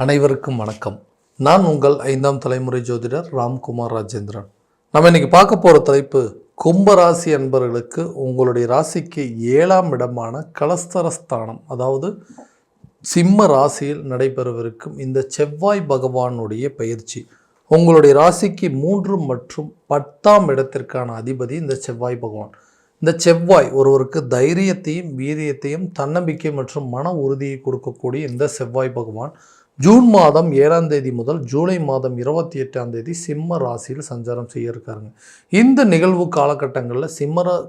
அனைவருக்கும் வணக்கம். நான் உங்கள் 5ஆம் தலைமுறை ஜோதிடர் ராம்குமார் ராஜேந்திரன். நம்ம இன்னைக்கு பார்க்க போகிற தலைப்பு, கும்பராசி அன்பர்களுக்கு உங்களுடைய ராசிக்கு 7ஆம் இடமான கலஸ்தரஸ்தானம், அதாவது சிம்ம ராசியில் நடைபெறவிருக்கும் இந்த செவ்வாய் பகவானுடைய பயிற்சி. உங்களுடைய ராசிக்கு 3 மற்றும் 10ஆம் இடத்திற்கான அதிபதி இந்த செவ்வாய் பகவான். இந்த செவ்வாய் ஒருவருக்கு தைரியத்தையும் வீரியத்தையும் தன்னம்பிக்கை மற்றும் மன உறுதியை கொடுக்கக்கூடிய இந்த செவ்வாய் பகவான் ஜூன் மாதம் 7ஆம் தேதி முதல் ஜூலை மாதம் 28ஆம் தேதி சிம்ம ராசியில் சஞ்சாரம் செய்ய இருக்காருங்க. இந்த நிகழ்வு காலகட்டங்களில்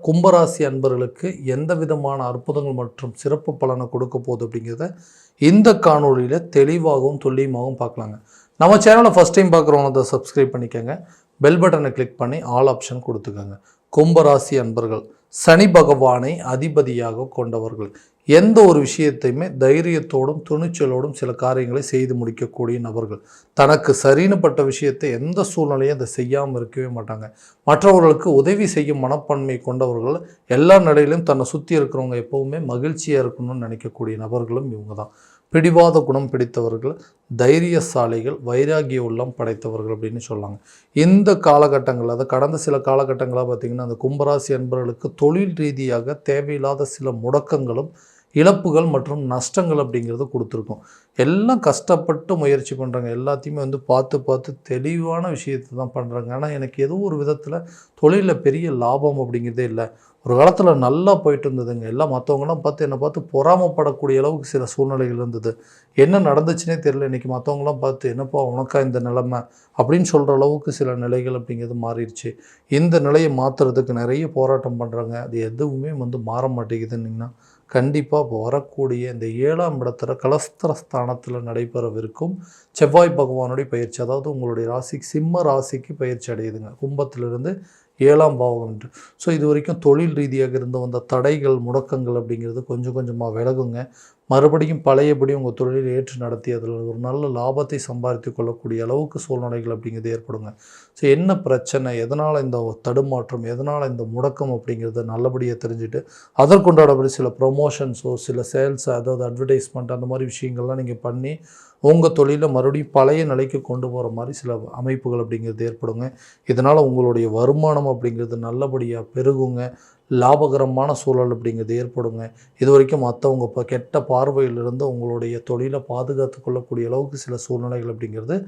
கும்பராசி அன்பர்களுக்கு எந்த விதமான அற்புதங்கள் மற்றும் சிறப்பு பலனை கொடுக்க போகுது அப்படிங்கிறத இந்த காணொலியில் தெளிவாகவும் துல்லியமாகவும் பார்க்கலாங்க. நம்ம சேனலை ஃபஸ்ட் டைம் பார்க்குறவங்க அதை சப்ஸ்கிரைப் பண்ணிக்கோங்க, பெல் பட்டனை கிளிக் பண்ணி ஆல் ஆப்ஷன் கொடுத்துக்கோங்க. கும்பராசி அன்பர்கள் சனி பகவானை அதிபதியாக கொண்டவர்கள். எந்த ஒரு விஷயத்தையுமே தைரியத்தோடும் துணிச்சலோடும் சில காரியங்களை செய்து முடிக்கக்கூடிய நபர்கள். தனக்கு சரினுப்பட்ட விஷயத்தை எந்த சூழ்நிலையும் அதை செய்யாமல் இருக்கவே மாட்டாங்க. மற்றவர்களுக்கு உதவி செய்யும் மனப்பான்மை கொண்டவர்கள். எல்லா நிலையிலும் தன்னை சுற்றி இருக்கிறவங்க எப்போவுமே மகிழ்ச்சியாக இருக்கணும்னு நினைக்கக்கூடிய நபர்களும் இவங்க தான். பிடிவாத குணம் பிடித்தவர்கள், தைரியசாலிகள், வைராகிய உள்ளம் படைத்தவர்கள் அப்படின்னு சொல்லாங்க. இந்த காலகட்டங்களில், அதை கடந்த சில காலகட்டங்களாக பார்த்திங்கன்னா, அந்த கும்பராசி அன்பர்களுக்கு தொழில் ரீதியாக தேவையில்லாத சில முடக்கங்களும் இழப்புகள் மற்றும் நஷ்டங்கள் அப்படிங்கிறது கொடுத்துருக்கோம். எல்லாம் கஷ்டப்பட்டு முயற்சி பண்ணுறாங்க, எல்லாத்தையுமே பார்த்து தெளிவான விஷயத்தை தான் பண்ணுறாங்க. ஆனால் எனக்கு ஏதோ ஒரு விதத்தில் தொழிலில் பெரிய லாபம் அப்படிங்கிறதே இல்லை. ஒரு காலத்தில் நல்லா போயிட்டு இருந்ததுங்க, எல்லாம் மற்றவங்களாம் என்னை பார்த்து பொறாமப்படக்கூடிய அளவுக்கு சில சூழ்நிலைகள் இருந்தது. என்ன நடந்துச்சுன்னே தெரியல. இன்றைக்கி மற்றவங்களாம் பார்த்து என்னப்பா உனக்கா இந்த நிலைமை அப்படின்னு சொல்கிற அளவுக்கு சில நிலைகள் அப்படிங்கிறது மாறிடுச்சு. இந்த நிலையை மாற்றுறதுக்கு நிறைய போராட்டம் பண்ணுறாங்க. அது எதுவுமே மாற மாட்டேங்குதுன்னிங்கன்னா, கண்டிப்பாக வரக்கூடிய இந்த 7ஆம் இடத்துல கலஸ்தரஸ்தானத்தில் நடைபெறவிருக்கும் செவ்வாய் பகவானுடைய பயிற்சி, அதாவது உங்களுடைய ராசிக்கு சிம்ம ராசிக்கு பயிற்சி அடையுதுங்க, கும்பத்திலிருந்து 7ஆம் பாவம் என்று. ஸோ இது வரைக்கும் தொழில் ரீதியாக இருந்து வந்த தடைகள் முடக்கங்கள் அப்படிங்கிறது கொஞ்சம் கொஞ்சமாக விலகுங்க. மறுபடியும் பழையபடி உங்கள் தொழிலை ஏற்று நடத்தி அதில் ஒரு நல்ல லாபத்தை சம்பாதித்து கொள்ளக்கூடிய அளவுக்கு சூழ்நிலைகள் அப்படிங்கிறது ஏற்படுங்க. ஸோ என்ன பிரச்சனை, எதனால் இந்த தடுமாற்றம், எதனால் இந்த முடக்கம் அப்படிங்கிறத நல்லபடியாக தெரிஞ்சுட்டு அதற்குண்டானபடி சில ப்ரொமோஷன்ஸோ சில சேல்ஸ், அதாவது அட்வர்டைஸ்மெண்ட், அந்த மாதிரி விஷயங்கள்லாம் நீங்கள் பண்ணி உங்கள் தொழிலை மறுபடியும் பழைய நிலைக்கு கொண்டு போகிற மாதிரி சில அமைப்புகள் அப்படிங்கிறது ஏற்படுங்க. இதனால் உங்களுடைய வருமானம் அப்படிங்கிறது நல்லபடியாக பெருகுங்க. லாபகரமான சூழல் அப்படிங்கிறது ஏற்படுங்க. இது வரைக்கும் மற்றவங்க கெட்ட பார்வையிலிருந்து உங்களுடைய தொழிலை பாதுகாத்து கொள்ளக்கூடிய அளவுக்கு சில சூழ்நிலைகள் அப்படிங்கிறது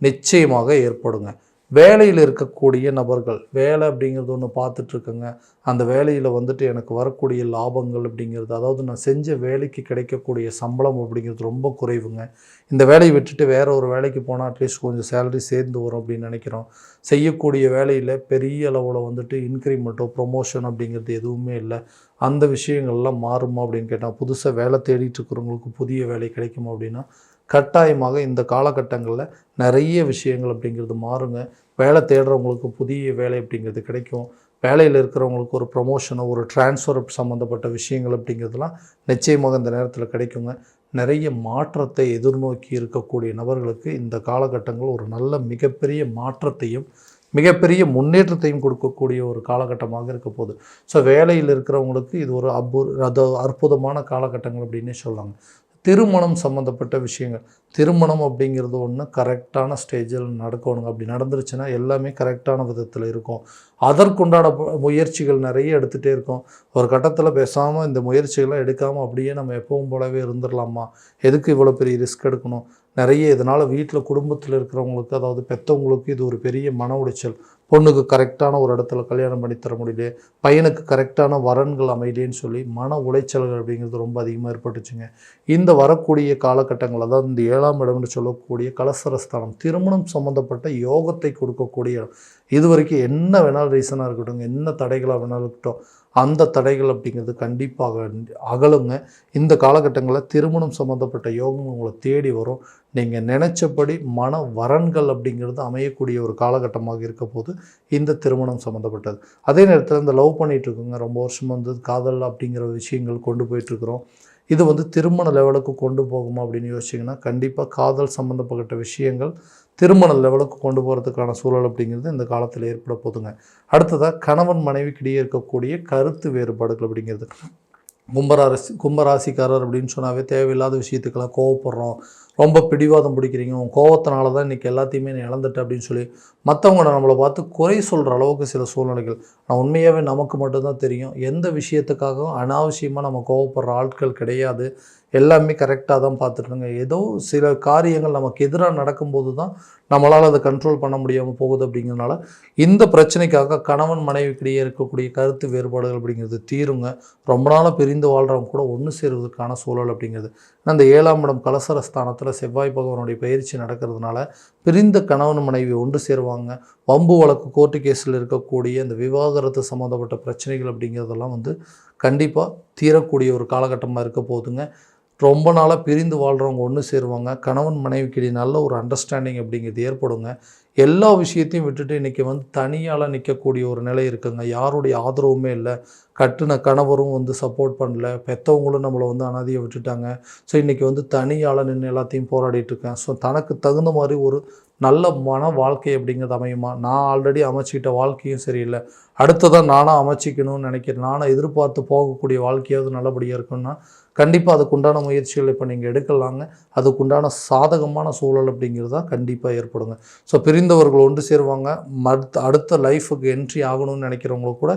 நிச்சயமாக ஏற்படுங்க. வேலையில் இருக்கக்கூடிய நபர்கள், வேலை அப்படிங்கிறது ஒன்று பார்த்துட்ருக்கங்க, அந்த வேலையில் எனக்கு வரக்கூடிய லாபங்கள் அப்படிங்கிறது, அதாவது நான் செஞ்ச வேலைக்கு கிடைக்கக்கூடிய சம்பளம் அப்படிங்கிறது ரொம்ப குறைவுங்க. இந்த வேலையை விட்டுட்டு வேறு ஒரு வேலைக்கு போனால் அட்லீஸ்ட் கொஞ்சம் சேலரி சேர்ந்து வரும் அப்படின்னு நினைக்கிறோம். செய்யக்கூடிய வேலையில் பெரிய அளவில் இன்க்ரிமெண்ட்டோ ப்ரொமோஷன் அப்படிங்கிறது எதுவுமே இல்லை. அந்த விஷயங்கள்லாம் மாறுமா அப்படின்னு கேட்டால், புதுசாக வேலை தேடிட்டு இருக்கிறவங்களுக்கு புதிய வேலை கிடைக்குமா அப்படின்னா, கட்டாயமாக இந்த காலகட்டங்களில் நிறைய விஷயங்கள் அப்படிங்கிறது மாறுங்க. வேலை தேடுறவங்களுக்கு புதிய வேலை அப்படிங்கிறது கிடைக்கும். வேலையில் இருக்கிறவங்களுக்கு ஒரு ப்ரொமோஷனோ ஒரு டிரான்ஸ்ஃபர் சம்மந்தப்பட்ட விஷயங்கள் அப்படிங்கிறதுலாம் நிச்சயமாக இந்த நேரத்தில் கிடைக்குங்க. நிறைய மாற்றத்தை எதிர்நோக்கி இருக்கக்கூடிய நபர்களுக்கு இந்த காலகட்டங்கள் ஒரு நல்ல மிகப்பெரிய மாற்றத்தையும் மிகப்பெரிய முன்னேற்றத்தையும் கொடுக்கக்கூடிய ஒரு காலகட்டமாக இருக்க போகுது. ஸோ வேலையில் இருக்கிறவங்களுக்கு இது ஒரு அற்புதமான காலகட்டங்கள் அப்படின்னே சொல்லலாங்க. திருமணம் சம்மந்தப்பட்ட விஷயங்கள், திருமணம் அப்படிங்கிறது ஒன்று கரெக்டான ஸ்டேஜில் நடக்கணுங்க. அப்படி நடந்துருச்சுன்னா எல்லாமே கரெக்டான விதத்தில் இருக்கும். அதற்குண்டான முயற்சிகள் நிறைய எடுத்துகிட்டே இருக்கோம். ஒரு கட்டத்தில் பேசாமல் இந்த முயற்சிகள்லாம் எடுக்காமல் அப்படியே நம்ம எப்பவும் போலவே இருந்துடலாமா, எதுக்கு இவ்வளோ பெரிய ரிஸ்க் எடுக்கணும், நிறைய இதனால் வீட்டில் குடும்பத்தில் இருக்கிறவங்களுக்கு, அதாவது பெற்றவங்களுக்கு இது ஒரு பெரிய மன உளைச்சல். பொண்ணுக்கு கரெக்டான ஒரு இடத்துல கல்யாணம் பண்ணி தர முடியல, பையனுக்கு கரெக்டான வரன்கள் அமையலேன்னு சொல்லி மன உளைச்சல்கள் அப்படிங்கிறது ரொம்ப அதிகமாக ஏற்பட்டுச்சுங்க. இந்த வரக்கூடிய காலகட்டங்கள், அதாவது இந்த 7ஆம் இடம்னு சொல்லக்கூடிய கலசரஸ்தானம், திருமணம் சம்மந்தப்பட்ட யோகத்தை கொடுக்கக்கூடிய இடம். இது வரைக்கும் என்ன வேணாலும் ரீசனாக இருக்கட்டும், என்ன தடைகளாக வேணாலும் இருக்கட்டும், அந்த தடைகள் அப்படிங்கிறது கண்டிப்பாக அகலுங்க. இந்த காலகட்டங்களில் திருமணம் சம்மந்தப்பட்ட யோகம் உங்களை தேடி வரும். நீங்கள் நினச்சபடி மன வரன்கள் அப்படிங்கிறது அமையக்கூடிய ஒரு காலகட்டமாக இருக்க போது இந்த திருமணம் சம்மந்தப்பட்டது. அதே நேரத்தில் இந்த லவ் பண்ணிகிட்ருக்குங்க, ரொம்ப வருஷம் காதல் அப்படிங்கிற விஷயங்கள் கொண்டு போயிட்டுருக்குறோம். இது திருமண லெவலுக்கு கொண்டு போகுமா அப்படின்னு யோசிச்சிங்கன்னா, கண்டிப்பாக காதல் சம்மந்தப்பட்ட விஷயங்கள் திருமண லெவலுக்கு கொண்டு போகிறதுக்கான சூழல் அப்படிங்கிறது இந்த காலத்தில் ஏற்பட போதுங்க. அடுத்ததாக கணவன் மனைவிக்கிடையே இருக்கக்கூடிய கருத்து வேறுபாடுகள் அப்படிங்கிறது. கும்பராசிக்காரர் அப்படின்னு சொன்னாவே தேவையில்லாத விஷயத்துக்கெல்லாம் கோவப்படுறோம், ரொம்ப பிடிவாதம் பிடிக்கிறீங்க, உன் கோவத்தினால தான் இன்றைக்கி எல்லாத்தையுமே நீ இழந்துட்ட அப்படின்னு சொல்லி மற்றவங்க நம்மளை பார்த்து குறை சொல்கிற அளவுக்கு சில சூழ்நிலைகள். நான் உண்மையாகவே நமக்கு மட்டும்தான் தெரியும், எந்த விஷயத்துக்காகவும் அனாவசியமாக நம்ம கோவப்படுற ஆட்கள் கிடையாது. எல்லாமே கரெக்டாக தான் பார்த்துட்டுருங்க. ஏதோ சில காரியங்கள் நமக்கு எதிராக நடக்கும்போது தான் நம்மளால் அதை கண்ட்ரோல் பண்ண முடியாமல் போகுது. அப்படிங்கிறனால இந்த பிரச்சனைக்காக கணவன் மனைவிக்கிடையே இருக்கக்கூடிய கருத்து வேறுபாடுகள் அப்படிங்கிறது தீருங்க. ரொம்ப நாளாக பிரிந்து வாழ்கிறவங்க கூட ஒன்று சேருவதற்கான சூழல் அப்படிங்கிறது. அந்த 7ஆம் இடம் கலசர ஸ்தானத்தில் செவ்வாய் பகவானுடைய பயிற்சி நடக்கிறதுனால பிரிந்த கணவன் மனைவி ஒன்று சேருவாங்க. வம்பு வழக்கு கோர்ட்டு கேஸில் இருக்கக்கூடிய இந்த விவாகரத்து சம்மந்தப்பட்ட பிரச்சனைகள் அப்படிங்கிறதெல்லாம் கண்டிப்பாக தீரக்கூடிய ஒரு காலகட்டமாக இருக்க போகுதுங்க. ரொம்ப நாளாக பிரிந்து வாழ்கிறவங்க ஒன்று சேருவாங்க. கணவன் மனைவிக்கிடையே நல்ல ஒரு அண்டர்ஸ்டாண்டிங் அப்படிங்கிறது ஏற்படுங்க. எல்லா விஷயத்தையும் விட்டுட்டு இன்றைக்கி தனியால் நிற்கக்கூடிய ஒரு நிலை இருக்குங்க. யாருடைய ஆதரவுமே இல்லை. கட்டின கணவரும் சப்போர்ட் பண்ணல, பெற்றவங்களும் நம்மளை அனாதையை விட்டுட்டாங்க. ஸோ இன்றைக்கி தனியால் நின்று எல்லாத்தையும் போராடிட்டுருக்கேன். ஸோ தனக்கு தகுந்த மாதிரி ஒரு நல்ல மன வாழ்க்கை அப்படிங்கிறது அமையுமா? நான் ஆல்ரெடி அமைச்சிக்கிட்ட வாழ்க்கையும் சரியில்லை, அடுத்ததான் நானாக அமைச்சிக்கணும்னு நினைக்கிறேன். நானாக எதிர்பார்த்து போகக்கூடிய வாழ்க்கையாவது நல்லபடியாக இருக்குன்னா கண்டிப்பாக அதுக்குண்டான முயற்சிகள் இப்போ நீங்கள் எடுக்கலாங்க. அதுக்குண்டான சாதகமான சூழல் அப்படிங்கிறது தான் கண்டிப்பாக ஏற்படுங்க. ஸோ பிரிந்தவர்கள் ஒன்று சேருவாங்க. அடுத்த லைஃபுக்கு என்ட்ரி ஆகணும்னு நினைக்கிறவங்களுக்கு கூட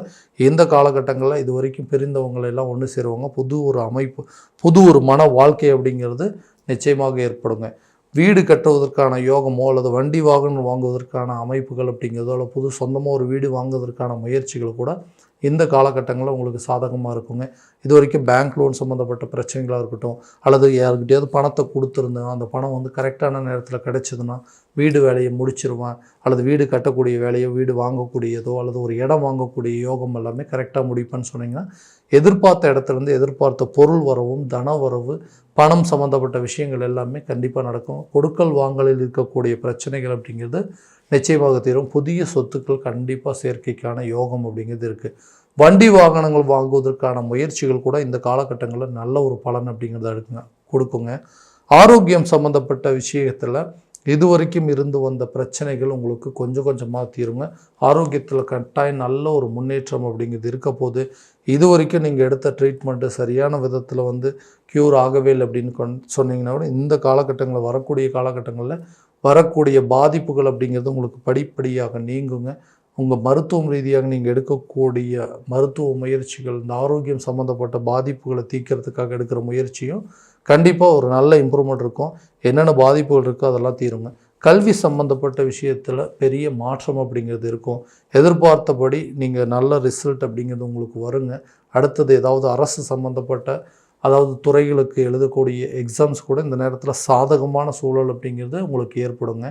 இந்த காலகட்டங்களில் இது வரைக்கும் பிரிந்தவங்களெல்லாம் ஒன்று சேருவாங்க. புது ஒரு அமைப்பு, புது ஒரு மன வாழ்க்கை அப்படிங்கிறது நிச்சயமாக ஏற்படுங்க. வீடு கட்டுவதற்கான யோகமோ அல்லது வண்டி வாகனம் வாங்குவதற்கான அமைப்புகள் அப்படிங்கிறதோ அல்லது புது சொந்தமாக ஒரு வீடு வாங்குவதற்கான முயற்சிகள் கூட இந்த காலகட்டங்களில் உங்களுக்கு சாதகமாக இருக்குங்க. இது வரைக்கும் பேங்க் லோன் சம்மந்தப்பட்ட பிரச்சனைகளாக இருக்கட்டும், அல்லது யாருக்கிட்டையாவது பணத்தை கொடுத்துருந்தேன், அந்த பணம் கரெக்டான நேரத்தில் கிடச்சிதுன்னா வீடு வேலையை முடிச்சிருவேன், அல்லது வீடு கட்டக்கூடிய வேலையோ வீடு வாங்கக்கூடியதோ அல்லது ஒரு இடம் வாங்கக்கூடிய யோகம் எல்லாமே கரெக்டாக முடிப்பேன்னு சொன்னீங்கன்னா எதிர்பார்த்த இடத்துலேருந்து எதிர்பார்த்த பொருள் வரவும், தன வரவு, பணம் சம்மந்தப்பட்ட விஷயங்கள் எல்லாமே கண்டிப்பாக நடக்கும். கொடுக்கல் வாங்கலில் இருக்கக்கூடிய பிரச்சனைகள் அப்படிங்கிறது நிச்சயமாக தீரும். புதிய சொத்துக்கள் கண்டிப்பாக சேர்க்கைக்கான யோகம் அப்படிங்கிறது இருக்குது. வண்டி வாகனங்கள் வாங்குவதற்கான முயற்சிகள் கூட இந்த காலகட்டங்களில் நல்ல ஒரு பலன் அப்படிங்கிறத கொடுக்குங்க. ஆரோக்கியம் சம்மந்தப்பட்ட விஷயத்தில் இதுவரைக்கும் இருந்து வந்த பிரச்சனைகள் உங்களுக்கு கொஞ்சம் கொஞ்சமாக தீருங்க. ஆரோக்கியத்தில் கட்டாயம் நல்ல ஒரு முன்னேற்றம் அப்படிங்கிறது இருக்க போது. இது வரைக்கும் நீங்கள் எடுத்த ட்ரீட்மெண்ட்டு சரியான விதத்தில் க்யூர் ஆகவே இல்லை அப்படின்னு சொன்னீங்கன்னா கூட இந்த காலகட்டங்களில் வரக்கூடிய காலகட்டங்களில் வரக்கூடிய பாதிப்புகள் அப்படிங்கிறது உங்களுக்கு படிப்படியாக நீங்குங்க. உங்கள் மருத்துவம் ரீதியாக நீங்கள் எடுக்கக்கூடிய மருத்துவ முயற்சிகள், இந்த ஆரோக்கியம் சம்மந்தப்பட்ட பாதிப்புகளை தீர்க்கிறதுக்காக எடுக்கிற முயற்சியும் கண்டிப்பாக ஒரு நல்ல இம்ப்ரூவ்மெண்ட் இருக்கும். என்னென்ன பாதிப்புகள் இருக்கோ அதெல்லாம் தீருங்க. கல்வி சம்மந்தப்பட்ட விஷயத்தில் பெரிய மாற்றம் அப்படிங்கிறது இருக்கும். எதிர்பார்த்தபடி நீங்கள் நல்ல ரிசல்ட் அப்படிங்கிறது உங்களுக்கு வருங்க. அடுத்தது ஏதாவது அரசு சம்மந்தப்பட்ட அதாவது துறைகளுக்கு எழுதக்கூடிய எக்ஸாம்ஸ் கூட இந்த நேரத்தில் சாதகமான சூழல் அப்படிங்கிறது உங்களுக்கு ஏற்படுங்க.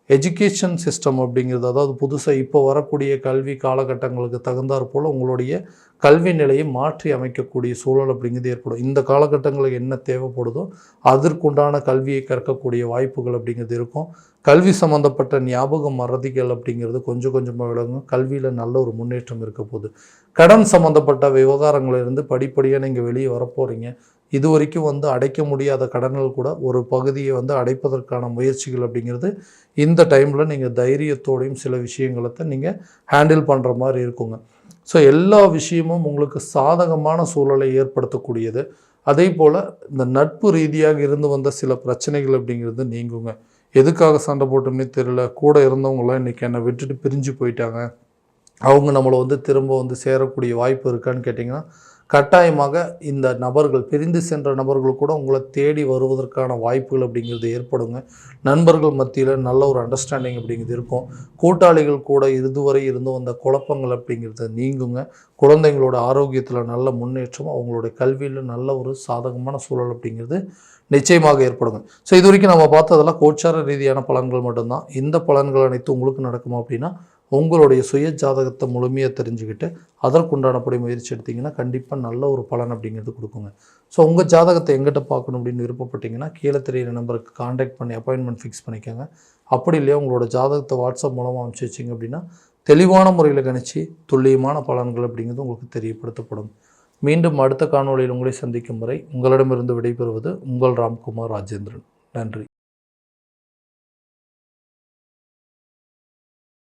எஜுகேஷன் சிஸ்டம் அப்படிங்கிறது, அதாவது புதுசாக இப்போ வரக்கூடிய கல்வி காலகட்டங்களுக்கு தகுந்தாற் போல் உங்களுடைய கல்வி நிலையை மாற்றி அமைக்கக்கூடிய சூழல் அப்படிங்கிறது ஏற்படும். இந்த காலகட்டங்களுக்கு என்ன தேவைப்படுதோ அதற்குண்டான கல்வியை கற்கக்கூடிய வாய்ப்புகள் அப்படிங்கிறது இருக்கும். கல்வி சம்மந்தப்பட்ட ஞாபக மறதிகள் அப்படிங்கிறது கொஞ்சம் கொஞ்சமாக விளங்கும். கல்வியில் நல்ல ஒரு முன்னேற்றம் இருக்க போகுது. கடன் சம்மந்தப்பட்ட விவகாரங்களிலிருந்து படிப்படியாக நீங்கள் வெளியே வரப்போகிறீங்க. இது வரைக்கும் அடைக்க முடியாத கடன்கள் கூட ஒரு பகுதியை அடைப்பதற்கான முயற்சிகள் அப்படிங்கிறது இந்த டைமில் நீங்கள் தைரியத்தோடையும் சில விஷயங்களை நீங்கள் ஹேண்டில் பண்ணுற மாதிரி இருக்குங்க. ஸோ எல்லா விஷயமும் உங்களுக்கு சாதகமான சூழலை ஏற்படுத்தக்கூடியது. அதே போல் இந்த நட்பு ரீதியாக இருந்து வந்த சில பிரச்சனைகள் அப்படிங்கிறது நீங்குங்க. எதுக்காக சண்டை போட்டோம்னே தெரியல, கூட இருந்தவங்களாம் இன்றைக்கி என்னை விட்டுட்டு பிரிஞ்சு போயிட்டாங்க, அவங்க நம்மளை திரும்ப சேரக்கூடிய வாய்ப்பு இருக்கான்னு கேட்டிங்கன்னா கட்டாயமாக இந்த நபர்கள், பிரிந்து சென்ற நபர்கள் கூட உங்களை தேடி வருவதற்கான வாய்ப்புகள் அப்படிங்கிறது ஏற்படுங்க. நண்பர்கள் மத்தியில் நல்ல ஒரு அண்டர்ஸ்டாண்டிங் அப்படிங்கிறது இருக்கும். கூட்டாளிகள் கூட இதுவரை இருந்து வந்த குழப்பங்கள் அப்படிங்கிறது நீங்குங்க. குழந்தைங்களோட ஆரோக்கியத்தில் நல்ல முன்னேற்றம், அவங்களுடைய கல்வியில் நல்ல ஒரு சாதகமான சூழல் அப்படிங்கிறது நிச்சயமாக ஏற்படுங்க. ஸோ இது வரைக்கும் நம்ம பார்த்ததெல்லாம் கோச்சார ரீதியான பலன்கள் மட்டும்தான். இந்த பலன்கள் அனைத்து உங்களுக்கு நடக்குமா அப்படின்னா உங்களுடைய சுய ஜாதகத்தை முழுமையாக தெரிஞ்சுக்கிட்டு அதற்குண்டானபடி முயற்சி எடுத்திங்கன்னா கண்டிப்பாக நல்ல ஒரு பலன் அப்படிங்கிறது கொடுக்குங்க. ஸோ உங்கள் ஜாதகத்தை எங்கிட்ட பார்க்கணும் அப்படின்னு விருப்பப்பட்டீங்கன்னா கீழே தெரியிற நம்பருக்கு காண்டாக்ட் பண்ணி அப்பாயின்மெண்ட் ஃபிக்ஸ் பண்ணிக்கோங்க. அப்படி இல்லையா உங்களோட ஜாதகத்தை வாட்ஸ்அப் மூலமாக அனுப்பிச்சி வச்சிங்க அப்படின்னா தெளிவான முறையில் கணிச்சு துல்லியமான பலன்கள் அப்படிங்கிறது உங்களுக்கு தெரியப்படுத்தப்படும். மீண்டும் அடுத்த காணொளியில் உங்களை சந்திக்கும் வரை உங்களிடமிருந்து விடைபெறுவது உங்கள் ராம்குமார் ராஜேந்திரன். நன்றி.